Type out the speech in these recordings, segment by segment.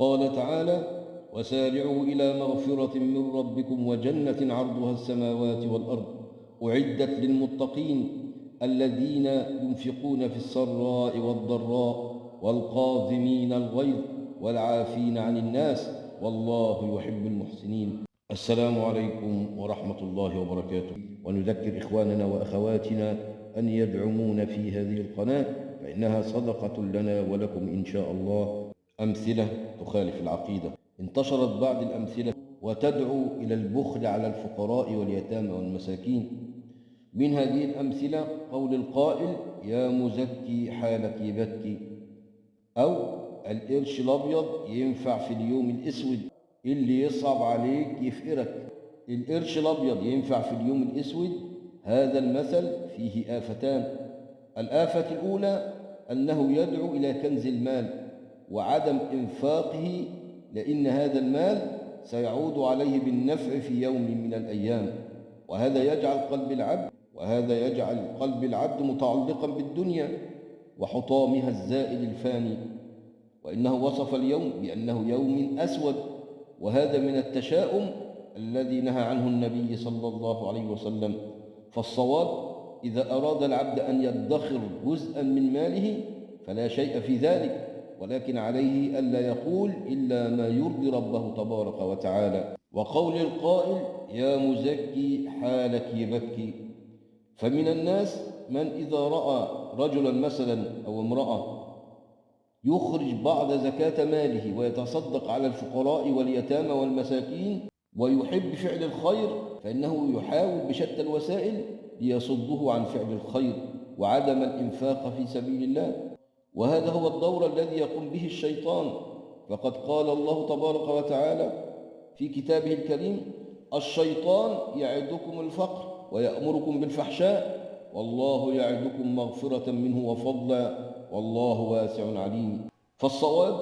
قال تعالى: وسارعوا إلى مغفرة من ربكم وجنة عرضها السماوات والأرض أعدت للمتقين الذين ينفقون في السراء والضراء والكاظمين الغيظ والعافين عن الناس والله يحب المحسنين. السلام عليكم ورحمة الله وبركاته. ونذكر إخواننا وأخواتنا أن يدعمون في هذه القناة فإنها صدقة لنا ولكم إن شاء الله. أمثلة تخالف العقيدة. انتشرت بعض الأمثلة وتدعو إلى البخل على الفقراء واليتامى والمساكين. من هذه الأمثلة قول القائل: يا مزكي حالك يبكي، أو القرش الأبيض ينفع في اليوم الأسود، اللي يصعب عليك يفقرك. القرش الأبيض ينفع في اليوم الأسود. هذا المثل فيه آفتان. الآفة الأولى أنه يدعو إلى كنز المال وعدم إنفاقه، لأن هذا المال سيعود عليه بالنفع في يوم من الأيام، وهذا يجعل قلب العبد متعلقا بالدنيا وحطامها الزائل الفاني، وإنه وصف اليوم بأنه يوم أسود، وهذا من التشاؤم الذي نهى عنه النبي صلى الله عليه وسلم. فالصواب إذا أراد العبد أن يدخر جزءا من ماله فلا شيء في ذلك، ولكن عليه ألا يقول إلا ما يرضي ربه تبارك وتعالى. وقول القائل: يا مزكي حالك يبكي، فمن الناس من إذا رأى رجلا مثلا أو امرأة يخرج بعض زكاة ماله ويتصدق على الفقراء واليتامى والمساكين ويحب فعل الخير، فإنه يحاول بشتى الوسائل ليصده عن فعل الخير وعدم الإنفاق في سبيل الله، وهذا هو الدور الذي يقوم به الشيطان. فقد قال الله تبارك وتعالى في كتابه الكريم: الشيطان يعدكم الفقر ويأمركم بالفحشاء والله يعدكم مغفرة منه وفضلا والله واسع عليم. فالصواب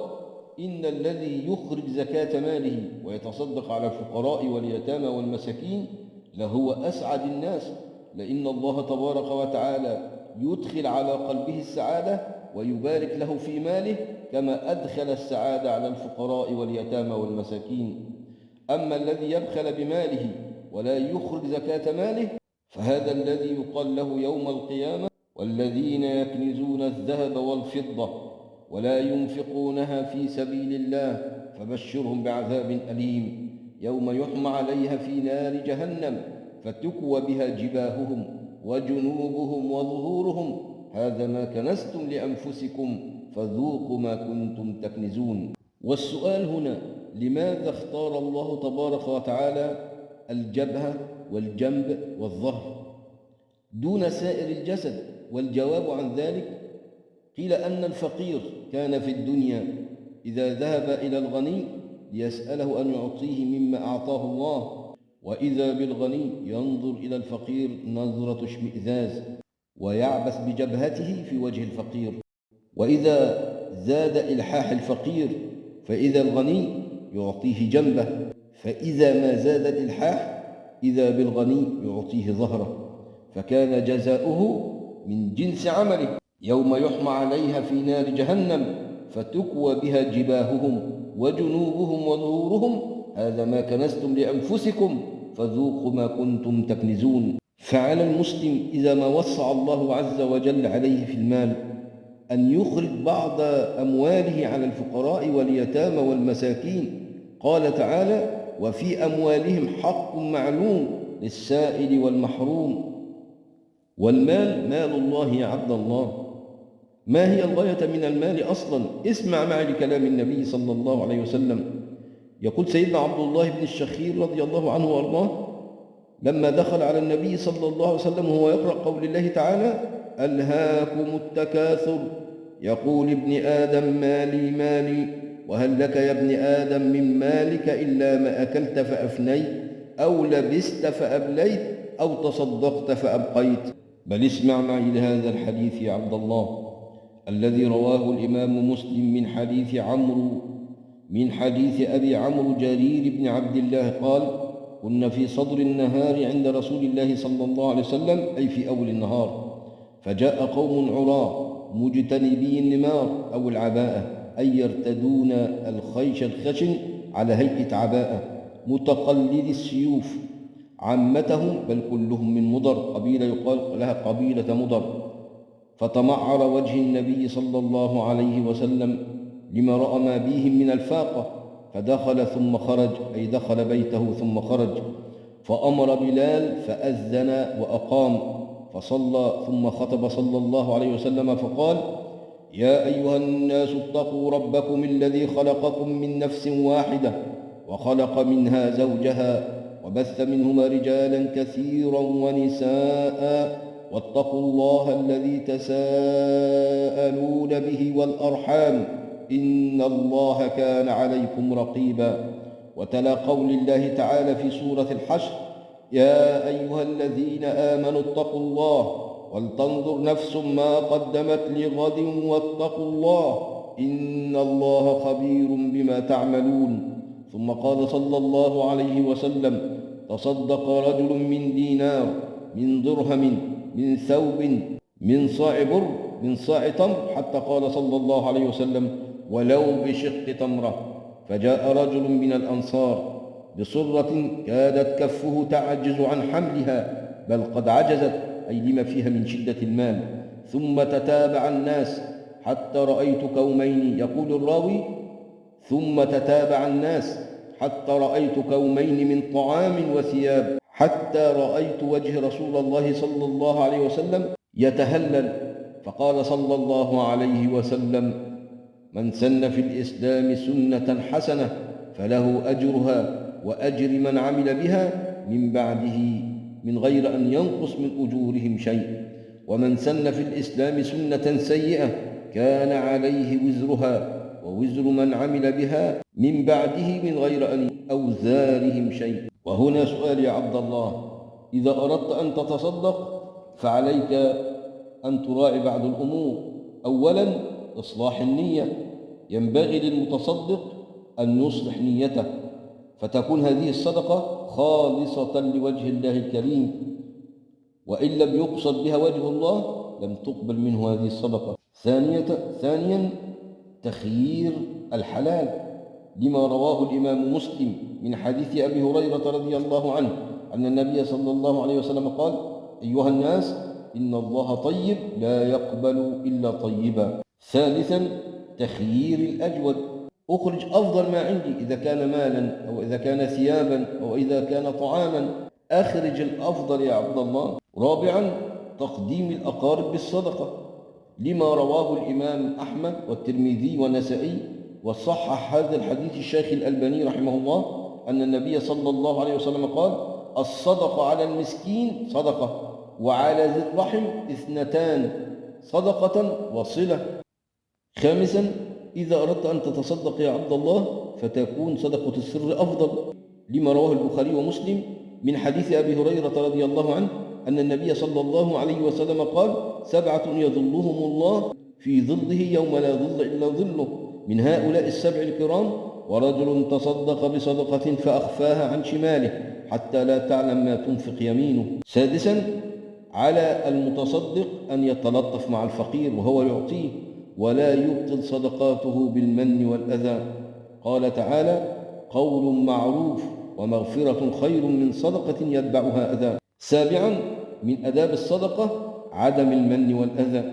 إن الذي يخرج زكاة ماله ويتصدق على الفقراء واليتامى والمساكين لهو أسعد الناس، لأن الله تبارك وتعالى يدخل على قلبه السعادة ويبارك له في ماله كما أدخل السعادة على الفقراء واليتامى والمساكين. أما الذي يبخل بماله ولا يخرج زكاة ماله فهذا الذي يقال له يوم القيامة: والذين يكنزون الذهب والفضة ولا ينفقونها في سبيل الله فبشرهم بعذاب أليم يوم يحمى عليها في نار جهنم فتكوى بها جباههم وجنوبهم وظهورهم هذا ما كنزتم لأنفسكم فذوقوا ما كنتم تكنزون. والسؤال هنا: لماذا اختار الله تبارك وتعالى الجبهة والجنب والظهر دون سائر الجسد؟ والجواب عن ذلك: قيل أن الفقير كان في الدنيا إذا ذهب إلى الغني ليسأله أن يعطيه مما أعطاه الله، وإذا بالغني ينظر إلى الفقير نظرة اشمئزاز ويعبث بجبهته في وجه الفقير. وإذا زاد إلحاح الفقير فإذا الغني يعطيه جنبه، فإذا ما زاد الإلحاح إذا بالغني يعطيه ظهره، فكان جزاؤه من جنس عمله يوم يحمى عليها في نار جهنم فتكوى بها جباههم وجنوبهم وظهورهم هذا ما كنزتم لأنفسكم فذوقوا ما كنتم تكنزون. فعلى المسلم إذا ما وسع الله عز وجل عليه في المال أن يخرج بعض أمواله على الفقراء واليتامى والمساكين. قال تعالى: وفي أموالهم حق معلوم للسائل والمحروم. والمال مال الله يا عبد الله. ما هي الغاية من المال أصلا؟ اسمع معي لكلام النبي صلى الله عليه وسلم. يقول سيدنا عبد الله بن الشخير رضي الله عنه وارضاه لما دخل على النبي صلى الله عليه وسلم وهو يقرأ قول الله تعالى: ألهاكم التكاثر يقول ابن آدم مالي مالي وهل لك يا ابن آدم من مالك إلا ما أكلت فأفنيت أو لبست فأبليت أو تصدقت فأبقيت. بل اسمع معي لهذا الحديث يا عبد الله الذي رواه الإمام مسلم من حديث أبي عمرو جرير بن عبد الله قال: كنا في صدر النهار عند رسول الله صلى الله عليه وسلم، أي في أول النهار، فجاء قوم عراة مجتنبي النمار أو العباءة أي يرتدون الخيش الخشن على هيئة عباءة متقلد السيوف، عامتهم بل كلهم من مضر، قبيلة يقال لها قبيلة مضر. فتمعر وجه النبي صلى الله عليه وسلم لما رأى ما بهم من الفاقة، فدخل ثم خرج، أي دخل بيته ثم خرج، فأمر بلال فأذن وأقام، فصلى ثم خطب صلى الله عليه وسلم فقال: يا أيها الناس اتقوا ربكم الذي خلقكم من نفس واحدة وخلق منها زوجها وبث منهما رجالا كثيرا ونساء واتقوا الله الذي تساءلون به والأرحام إن الله كان عليكم رقيبا. وتلا قول الله تعالى في سورة الحشر: يا أيها الذين آمنوا اتقوا الله ولتنظر نفس ما قدمت لغد واتقوا الله إن الله خبير بما تعملون. ثم قال صلى الله عليه وسلم: تصدق رجل من دينار، من درهم، من ثوب، من صاع بر، من صاع تمر، حتى قال صلى الله عليه وسلم: ولو بشق تمرة. فجاء رجل من الأنصار بصرة كادت كفه تعجز عن حملها، بل قد عجزت، أي لما فيها من شدة المال. ثم تتابع الناس حتى رأيت كومين، يقول الراوي: ثم تتابع الناس حتى رأيت كومين من طعام وثياب، حتى رأيت وجه رسول الله صلى الله عليه وسلم يتهلل، فقال صلى الله عليه وسلم: من سن في الإسلام سنة حسنة فله أجرها وأجر من عمل بها من بعده من غير أن ينقص من أجورهم شيء، ومن سن في الإسلام سنة سيئة كان عليه وزرها ووزر من عمل بها من بعده من غير أن أوزارهم شيء. وهنا سؤال يا عبد الله: إذا أردت أن تتصدق فعليك أن تراعي بعض الأمور. أولا إصلاح النية، ينبغي للمتصدق أن يصلح نيته، فتكون هذه الصدقة خالصة لوجه الله الكريم، وإن لم يقصد بها وجه الله لم تقبل منه هذه الصدقة. ثانيا تخيير الحلال، لما رواه الإمام مسلم من حديث أبي هريرة رضي الله عنه أن النبي صلى الله عليه وسلم قال: أيها الناس إن الله طيب لا يقبل إلا طيبا. ثالثا تخيير الأجود، أخرج أفضل ما عندي، إذا كان مالا أو إذا كان ثيابا أو إذا كان طعاما، أخرج الأفضل يا عبد الله. رابعا تقديم الأقارب بالصدقة، لما رواه الإمام أحمد والترمذي والنسائي، وصحح هذا الحديث الشيخ الألباني رحمه الله أن النبي صلى الله عليه وسلم قال: الصدقة على المسكين صدقة، وعلى ذي الرحم اثنتان، صدقة وصلة. خامسا إذا أردت أن تتصدق يا عبد الله فتكون صدقة السر أفضل، لما رواه البخاري ومسلم من حديث أبي هريرة رضي الله عنه أن النبي صلى الله عليه وسلم قال: 7 يظلهم الله في ظله يوم لا ظل إلا ظله، من هؤلاء السبع الكرام: ورجل تصدق بصدقة فأخفاها عن شماله حتى لا تعلم ما تنفق يمينه. سادسا على المتصدق أن يتلطف مع الفقير وهو يعطيه، ولا يبطل صدقاته بالمن والأذى. قال تعالى: قول معروف ومغفرة خير من صدقة يتبعها أذى. سابعا من آداب الصدقة عدم المن والأذى،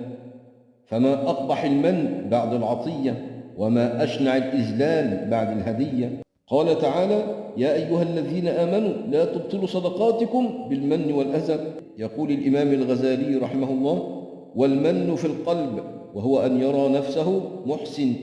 فما أقبح المن بعد العطية، وما أشنع الإذلال بعد الهدية. قال تعالى: يا أيها الذين آمنوا لا تبطلوا صدقاتكم بالمن والأذى. يقول الإمام الغزالي رحمه الله: والمن في القلب وهو أن يرى نفسه محسن،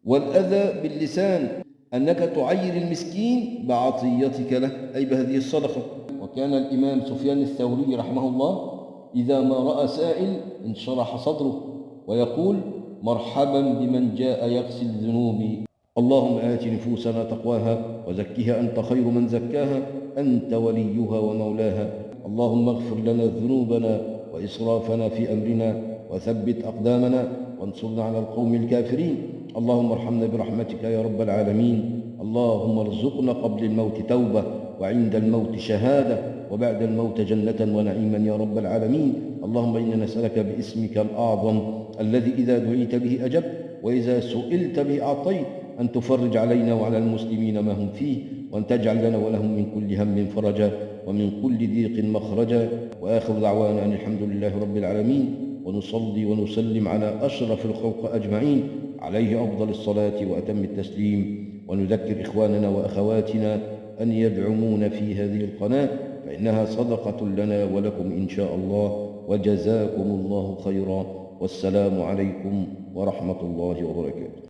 والأذى باللسان أنك تعير المسكين بعطيتك له، أي بهذه الصدقة. وكان الإمام سفيان الثوري رحمه الله إذا ما رأى سائل انشرح صدره ويقول: مرحبا بمن جاء يغسل ذنوبي. اللهم آت نفوسنا تقواها وزكها أنت خير من زكاها أنت وليها ومولاها. اللهم اغفر لنا ذنوبنا وإسرافنا في أمرنا وثبت أقدامنا وانصرنا على القوم الكافرين. اللهم ارحمنا برحمتك يا رب العالمين. اللهم ارزقنا قبل الموت توبة، وعند الموت شهادة، وبعد الموت جنة ونعيما يا رب العالمين. اللهم إنا نسألك باسمك الأعظم الذي إذا دعيت به أجبت وإذا سئلت به أعطيت، أن تفرج علينا وعلى المسلمين ما هم فيه، وأن تجعل لنا ولهم من كل هم فرجا ومن كل ضيق مخرجا. وآخر دعوانا أن الحمد لله رب العالمين، ونصلي ونسلم على أشرف الخلق أجمعين عليه أفضل الصلاة وأتم التسليم. ونذكر إخواننا وأخواتنا أن يدعمون في هذه القناة، فإنها صدقة لنا ولكم إن شاء الله، وجزاكم الله خيرا. والسلام عليكم ورحمة الله وبركاته.